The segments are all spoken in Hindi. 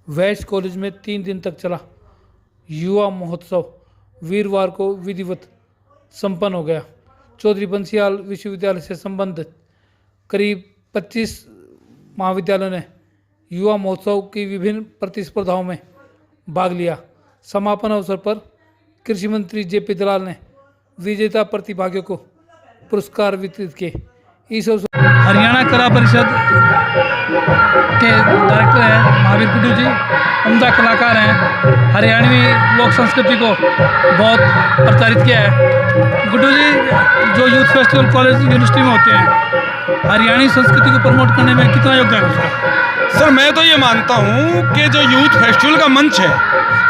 वेस्ट कॉलेज में 3 दिन तक चला युवा महोत्सव वीरवार को विधिवत संपन्न हो गया। चौधरी बंसीलाल विश्वविद्यालय से संबंधित करीब 25 महाविद्यालयों ने युवा महोत्सव की विभिन्न प्रतिस्पर्धाओं में भाग लिया। समापन अवसर पर कृषि मंत्री जेपी दलाल ने विजेता प्रतिभागियों को पुरस्कार वितरित किए। इस अवसर हरियाणा कला परिषद के डायरेक्टर हैं महावीर गुड्डू जी, उम्दा कलाकार हैं। हरियाणवी लोक संस्कृति को बहुत प्रचारित किया है। गुड्डू जी जो यूथ फेस्टिवल कॉलेज यूनिवर्सिटी में होते हैं, हरियाणी संस्कृति को प्रमोट करने में कितना योगदान है उसका? सर मैं तो ये मानता हूँ कि जो यूथ फेस्टिवल का मंच है,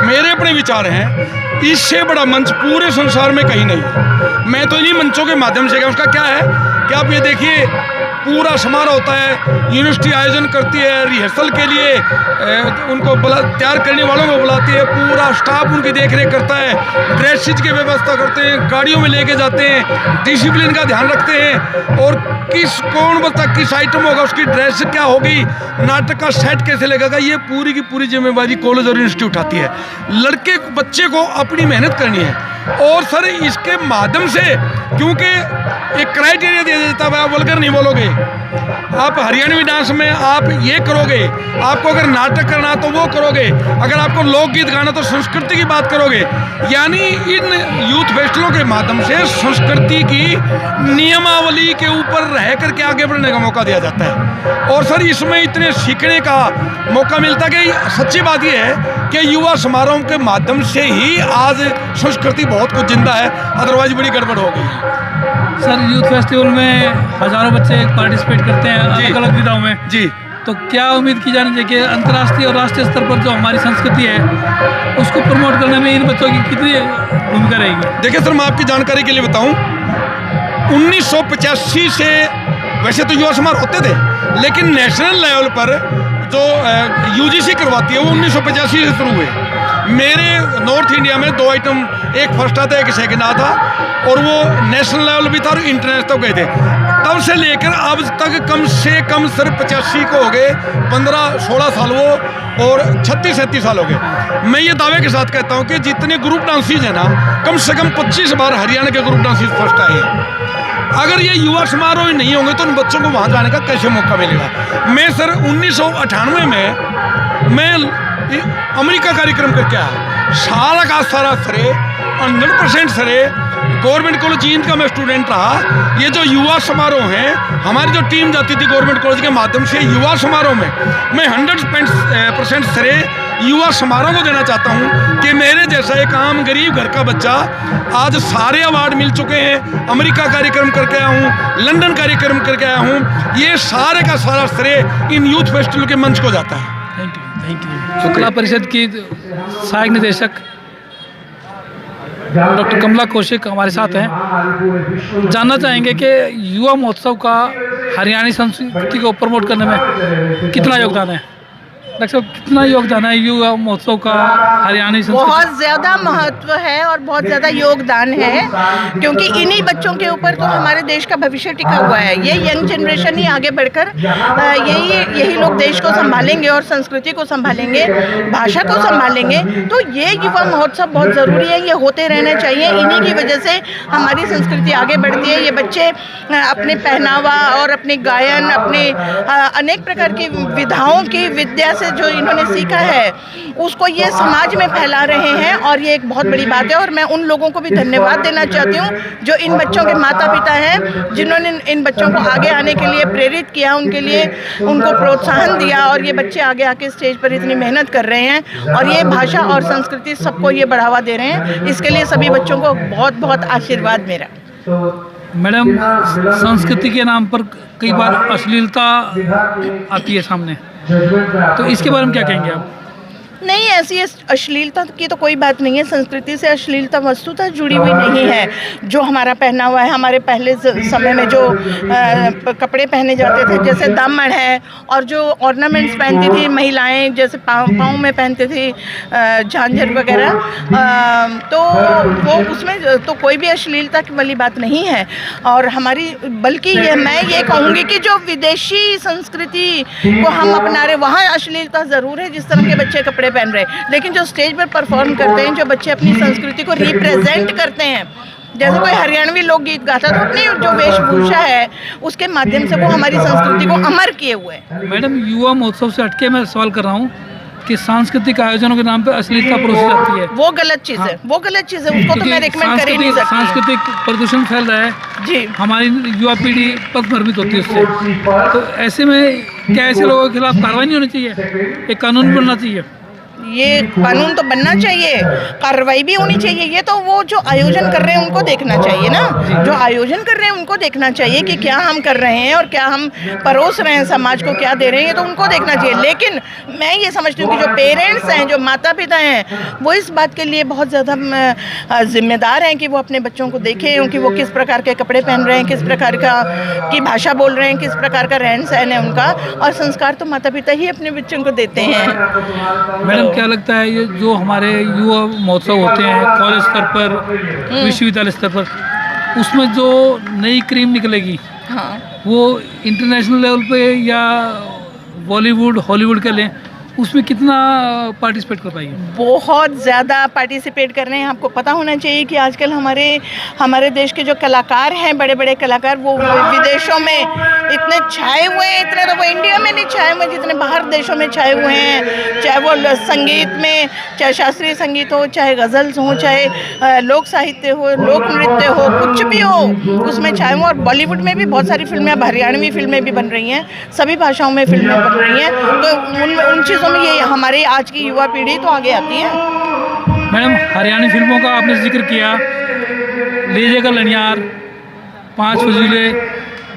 मेरे अपने विचार हैं, इससे बड़ा मंच पूरे संसार में कहीं नहीं है। मैं तो इन्हीं मंचों के माध्यम से, उसका क्या है कि आप ये देखिए, पूरा समारोह होता है, यूनिवर्सिटी आयोजन करती है, रिहर्सल के लिए उनको तैयार करने वालों को बुलाती है, पूरा स्टाफ उनकी देख रेख करता है, ड्रेसेज की व्यवस्था करते हैं, गाड़ियों में लेके जाते हैं, डिसिप्लिन का ध्यान रखते हैं, और कौन बता किस आइटम होगा, उसकी ड्रेस क्या होगी, नाटक का सेट कैसे लगेगा, ये पूरी की पूरी जिम्मेवारी कॉलेज और यूनिवर्सिटी उठाती है। लड़के बच्चे को अपनी मेहनत करनी है। और सर इसके माध्यम से, क्योंकि एक क्राइटेरिया दिया जाता है, आप वल्गर नहीं बोलोगे, आप हरियाणवी डांस में आप ये करोगे, आपको अगर नाटक करना तो वो करोगे, अगर आपको लोकगीत गाना तो संस्कृति की बात करोगे। यानी इन यूथ फेस्टिवलों के माध्यम से संस्कृति की नियमावली के ऊपर रह करके आगे बढ़ने का मौका दिया जाता है। और सर इसमें इतने सीखने का मौका मिलता है कि सच्ची बात ये है कि युवा समारोह के माध्यम से ही आज संस्कृति बहुत कुछ जिंदा है, अदरवाइज बड़ी गड़बड़ हो गई। सर यूथ फेस्टिवल में हज़ारों बच्चे पार्टिसिपेट करते हैं अलग अलग विधाओं में जी, तो क्या उम्मीद की जानी चाहिए कि अंतर्राष्ट्रीय और राष्ट्रीय स्तर पर जो हमारी संस्कृति है उसको प्रमोट करने में इन बच्चों की कितनी भूमिका रहेगी? देखिए सर मैं आपकी जानकारी के लिए बताऊं, 1985 से वैसे तो युवा समारोह होते थे, लेकिन नेशनल लेवल पर जो यूजीसी करवाती है वो 1985 से शुरू हुए। मेरे नॉर्थ इंडिया में 2 आइटम, एक फर्स्ट आता है एक सेकंड आता, और वो नेशनल लेवल भी था और इंटरनेशनल तक गए थे। तब से लेकर अब तक कम से कम सर 85 को हो गए, 15-16 साल वो, और 36-37 साल हो गए। मैं ये दावे के साथ कहता हूँ कि जितने ग्रुप डांसीज हैं ना, कम से कम 25 बार हरियाणा के ग्रुप डांसीज फर्स्ट आए हैं। अगर ये युवा समारोह नहीं होंगे तो उन बच्चों को वहाँ जाने का कैसे मौका मिलेगा? मैं सर 1998 में मैं अमेरिका कार्यक्रम करके आया, सारा का सारा श्रेय 100% श्रेय गवर्नमेंट कॉलेज जींद का मैं स्टूडेंट रहा। ये जो युवा समारोह हैं, हमारी जो टीम जाती थी गवर्नमेंट कॉलेज के माध्यम से युवा समारोह में, मैं 100% श्रेय युवा समारोह को देना चाहता हूं कि मेरे जैसा एक आम गरीब घर का बच्चा आज सारे अवार्ड मिल चुके हैं। अमेरिका कार्यक्रम करके आया हूँ, लंदन कार्यक्रम करके आया हूँ, ये सारे का सारा श्रेय इन यूथ फेस्टिवल के मंच को जाता है। Thank you. कला परिषद की सहायक निदेशक डॉक्टर कमला कौशिक हमारे साथ हैं। जानना चाहेंगे कि युवा महोत्सव का हरियाणी संस्कृति को प्रमोट करने में कितना योगदान है? डॉक्टर साहब कितना योगदान है युवा महोत्सव का हरियाणी संस्कृति? बहुत ज़्यादा महत्व है और बहुत ज़्यादा योगदान है, क्योंकि इन्हीं बच्चों के ऊपर तो हमारे देश का भविष्य टिका हुआ है। ये यंग जनरेशन ही आगे बढ़कर यही लोग देश को संभालेंगे और संस्कृति को संभालेंगे, भाषा को संभालेंगे। तो ये युवा महोत्सव बहुत ज़रूरी है, ये होते रहने चाहिए। इन्हीं की वजह से हमारी संस्कृति आगे बढ़ती है। ये बच्चे अपने पहनावा और अपने गायन, अपने अनेक प्रकार की विधाओं की विद्या से जो इन्होंने सीखा है उसको ये समाज में फैला रहे हैं, और ये एक बहुत बड़ी बात है। और मैं उन लोगों को भी धन्यवाद देना चाहती हूँ जो इन बच्चों के माता पिता हैं, जिन्होंने इन बच्चों को आगे आने के लिए प्रेरित किया, उनके लिए उनको प्रोत्साहन दिया, और ये बच्चे आगे आके स्टेज पर इतनी मेहनत कर रहे हैं और ये भाषा और संस्कृति सबको ये बढ़ावा दे रहे हैं। इसके लिए सभी बच्चों को बहुत बहुत आशीर्वाद मेरा। मैडम, संस्कृति के नाम पर कई बार अश्लीलता आती है सामने, तो इसके बारे में क्या कहेंगे आप? नहीं, ऐसी अश्लीलता की तो कोई बात नहीं है। संस्कृति से अश्लीलता वस्तुतः जुड़ी हुई नहीं है। जो हमारा पहनावा है, हमारे पहले समय में जो कपड़े पहने जाते थे, जैसे दामन है, और जो ऑर्नामेंट्स पहनती थी महिलाएं, जैसे पाँव में पहनते थे झांझर वगैरह, तो वो उसमें तो कोई भी अश्लीलता की वाली बात नहीं है। और हमारी बल्कि मैं ये कहूँगी कि जो विदेशी संस्कृति को हम अपना रहे, वहाँ अश्लीलता ज़रूर है, जिस तरह के बच्चे कपड़े पहन रहे हैं। लेकिन जो स्टेज पर परफॉर्म करते हैं, जो बच्चे अपनी संस्कृति को रिप्रेजेंट करते हैं, जैसे कोई हरियाणवी लोकगीत गाता है तो अपनी जो वेशभूषा है उसके माध्यम से वो हमारी संस्कृति को अमर किए हुए हैं। मैडम, युवा महोत्सव से हटके मैं सवाल कर रहा हूँ कि सांस्कृतिक आयोजनों के नाम पे अश्लीलता परोसी जाती है। वो गलत चीज़ है, वो गलत चीज़ है, उसको तो मैं रिकमेंड कर ही नहीं सकती। सांस्कृतिक प्रदूषण फैल रहा है जी, हमारी युवा पीढ़ी पथभ्रमित होती है उससे। तो ऐसे में क्या ऐसे लोगों के खिलाफ कार्रवाई नहीं होनी चाहिए? एक कानून बनना चाहिए। ये कानून तो बनना चाहिए, कार्रवाई भी होनी चाहिए। ये तो वो जो आयोजन कर रहे हैं उनको देखना चाहिए ना, जो आयोजन कर रहे हैं उनको देखना चाहिए कि क्या हम कर रहे हैं और क्या हम परोस रहे हैं, समाज को क्या दे रहे हैं, ये तो उनको देखना चाहिए। लेकिन मैं ये समझती हूँ कि जो पेरेंट्स हैं, जो माता पिता हैं, वो इस बात के लिए बहुत ज़्यादा जिम्मेदार हैं कि वो अपने बच्चों को देखें कि वो किस प्रकार के कपड़े पहन रहे हैं, किस प्रकार की भाषा बोल रहे हैं, किस प्रकार का रहन सहन है उनका। और संस्कार तो माता पिता ही अपने बच्चों को देते हैं। मैडम, क्या लगता है ये जो हमारे युवा महोत्सव होते हैं कॉलेज स्तर पर, विश्वविद्यालय स्तर पर, उसमें जो नई क्रीम निकलेगी, हाँ, वो इंटरनेशनल लेवल पे या बॉलीवुड हॉलीवुड के लें, उसमें कितना पार्टिसिपेट कर पाएंगे? बहुत ज़्यादा पार्टिसिपेट कर रहे हैं। आपको पता होना चाहिए कि आजकल हमारे देश के जो कलाकार हैं, बड़े बड़े कलाकार, वो विदेशों में इतने छाए हुए हैं, इतने तो वो इंडिया में नहीं छाए हुए जितने बाहर देशों में छाए हुए हैं। चाहे वो संगीत में, चाहे शास्त्रीय संगीत हो, चाहे गज़ल्स हो, चाहे लोक साहित्य हो, लोक नृत्य हो, कुछ भी हो, उसमें छाए हुए। और बॉलीवुड में भी बहुत सारी फिल्में, अब हरियाणवी फिल्में भी बन रही हैं, सभी भाषाओं में फिल्में बन रही हैं। तो उन चीज़ों में ये हमारी आज की युवा पीढ़ी तो आगे आती है। मैडम, हरियाणवी फिल्मों का आपने जिक्र किया, लीजिए का लनियार, पाँच फजीले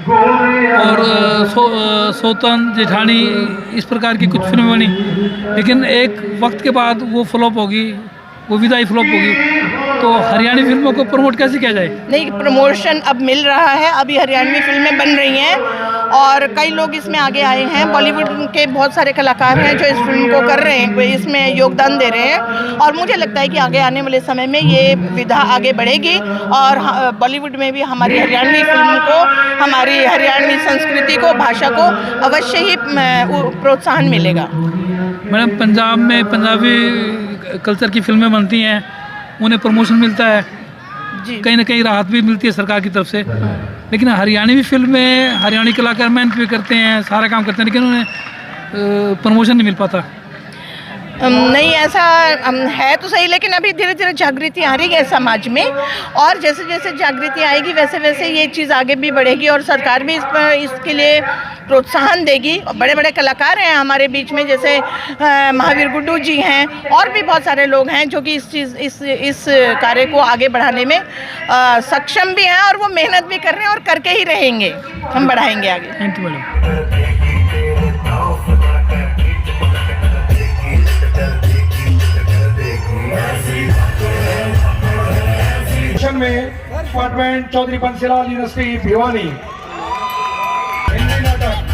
और सोतन जेठानी, इस प्रकार की कुछ फिल्में बनी, लेकिन एक वक्त के बाद वो फ्लॉप होगी, वो विदाई फ्लॉप होगी। तो हरियाणवी फिल्मों को प्रमोट कैसे किया जाए? नहीं, प्रमोशन अब मिल रहा है, अभी हरियाणवी फिल्में बन रही हैं और कई लोग इसमें आगे आए हैं। बॉलीवुड के बहुत सारे कलाकार हैं जो इस फिल्म को कर रहे हैं, इसमें योगदान दे रहे हैं। और मुझे लगता है कि आगे आने वाले समय में ये विधा आगे बढ़ेगी और बॉलीवुड में भी हमारी हरियाणवी फिल्म को, हमारी हरियाणवी संस्कृति को, भाषा को अवश्य ही प्रोत्साहन मिलेगा। मैडम, पंजाब में पंजाबी कल्चर की फिल्में बनती हैं, उन्हें प्रमोशन मिलता है, जी, कहीं ना कहीं राहत भी मिलती है सरकार की तरफ से। लेकिन हरियाणवी फिल्में, हरियाणवी कलाकार मेहनत भी करते हैं, सारा काम करते हैं, लेकिन उन्हें प्रमोशन नहीं मिल पाता। नहीं, ऐसा है तो सही, लेकिन अभी धीरे धीरे जागृति आ रही है समाज में, और जैसे जैसे जागृति आएगी वैसे वैसे ये चीज़ आगे भी बढ़ेगी और सरकार भी इसके लिए प्रोत्साहन देगी। और बड़े बड़े कलाकार हैं हमारे बीच में, जैसे महावीर गुड्डू जी हैं, और भी बहुत सारे लोग हैं जो कि इस कार्य को आगे बढ़ाने में सक्षम भी हैं और वो मेहनत भी कर रहे हैं और करके ही रहेंगे, हम बढ़ाएंगे आगे। Thank you madam. में डिपार्टमेंट चौधरी बंसीलाल यूनिवर्सिटी भिवानी, हिंदी नाटक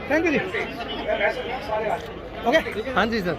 थैंक यू जी। ओके, हाँ जी सर।